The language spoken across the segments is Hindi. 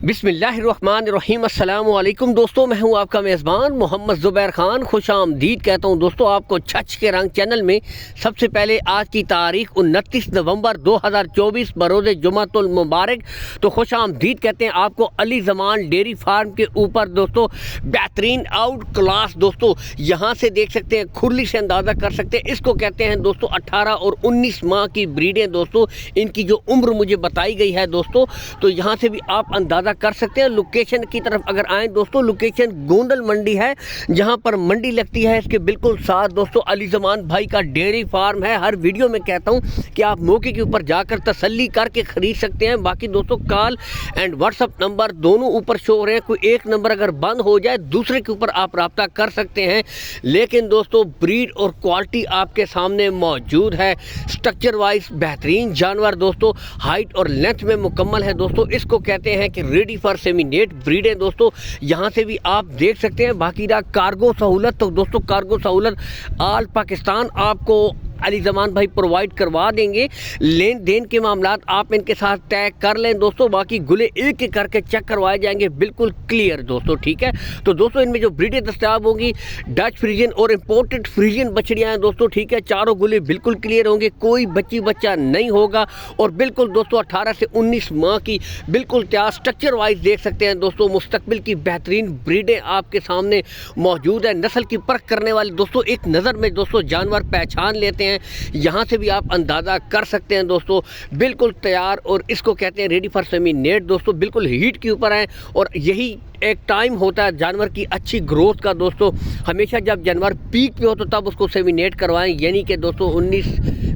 बिस्मिल्लाहिर्रहमानिर्रहीम। अस्सलाम वालेकुम दोस्तों, मैं हूं आपका मेज़बान मोहम्मद ज़ुबैर ख़ान। खुश आमदीद कहता हूं दोस्तों आपको छछ के रंग चैनल में। सबसे पहले आज की तारीख 29 नवंबर 2024 बरोज़ जुमातुल मुबारक। तो खुश आमदीद कहते हैं आपको अली ज़मान डेयरी फार्म के ऊपर दोस्तों। बेहतरीन आउट क्लास दोस्तों, यहाँ से देख सकते हैं, खुरली से अंदाज़ा कर सकते हैं। इसको कहते हैं दोस्तों 18 और 19 माह की ब्रीडें दोस्तों। इनकी जो उम्र मुझे बताई गई है दोस्तों, तो यहाँ से भी आप अंदाज़ा कर सकते हैं। लोकेशन की तरफ अगर आए दोस्तों, लोकेशन गोंदल मंडी है, जहां पर मंडी लगती है इसके बिल्कुल साथ दोस्तों अली ज़मान भाई का डेयरी फार्म है। हर वीडियो में कहता हूं कि आप मौके के ऊपर जाकर तसल्ली करके खरीद सकते हैं। बाकी दोस्तों कॉल एंड व्हाट्सअप नंबर दोनों ऊपर शो हो रहे हैं। कोई एक नंबर अगर बंद हो जाए दूसरे के ऊपर आप रब्ता कर सकते हैं। लेकिन दोस्तों ब्रीड और क्वालिटी आपके सामने मौजूद है। स्ट्रक्चर वाइज बेहतरीन जानवर दोस्तों, हाइट और लेंथ में मुकम्मल है दोस्तों। इसको कहते हैं कि रेडी फॉर सेमिनेट ब्रीड है दोस्तों। यहाँ से भी आप देख सकते हैं। बाकी रहा कार्गो सहूलत, तो दोस्तों कार्गो सहूलत ऑल पाकिस्तान आपको अली ज़मान भाई प्रोवाइड करवा देंगे। लेन देन के मामलात आप इनके साथ तय कर लें दोस्तों। बाकी गुले एक एक करके चेक करवाए जाएंगे बिल्कुल क्लियर दोस्तों, ठीक है। तो दोस्तों इनमें जो ब्रीडें दस्तयाब होंगी डच फ्रीजियन और इम्पोर्टेड फ्रीजियन बछड़ियाँ हैं दोस्तों, ठीक है। चारों गुले बिल्कुल क्लियर होंगे, कोई बच्चा नहीं होगा। और बिल्कुल दोस्तों 18 से 19 माह की बिल्कुल तैयार स्ट्रक्चर वाइज देख सकते हैं दोस्तों। मुस्तकबिल की बेहतरीन ब्रीडें आपके सामने मौजूद है। नस्ल की परख करने वाले दोस्तों एक नज़र में दोस्तों जानवर पहचान लेते हैं। यहाँ से भी आप अंदाज़ा कर सकते हैं दोस्तों, बिल्कुल तैयार। और इसको कहते हैं रेडी फॉर सेमिनेट दोस्तों। बिल्कुल हीट के ऊपर है और यही एक टाइम होता है जानवर की अच्छी ग्रोथ का दोस्तों। हमेशा जब जानवर पीक पे हो तो तब उसको सेमिनेट करवाएं, यानी कि दोस्तों 19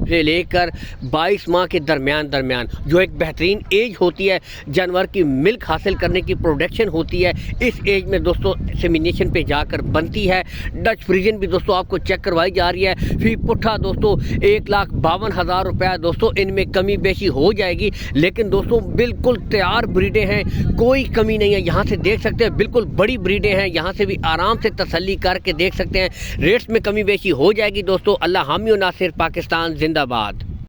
से लेकर 22 माह के दरमियान जो एक बेहतरीन एज होती है जानवर की मिल्क हासिल करने की प्रोडक्शन होती है। इस एज में दोस्तों सेमिनेशन पे जाकर बनती है। डच फ्रीजन भी दोस्तों आपको चेक करवाई जा रही है। फिर पुट्ठा दोस्तों 1,52,000 रुपया दोस्तों, इनमें कमी बेशी हो जाएगी। लेकिन दोस्तों बिल्कुल तैयार ब्रीडें हैं, कोई कमी नहीं है। यहाँ से देख सकते हैं बिल्कुल बड़ी ब्रीडें हैं। यहाँ से भी आराम से तसल्ली करके देख सकते हैं। रेट्स में कमी बेशी हो जाएगी दोस्तों। अल्लाह हामी और नासिर, पाकिस्तान जिंदाबाद।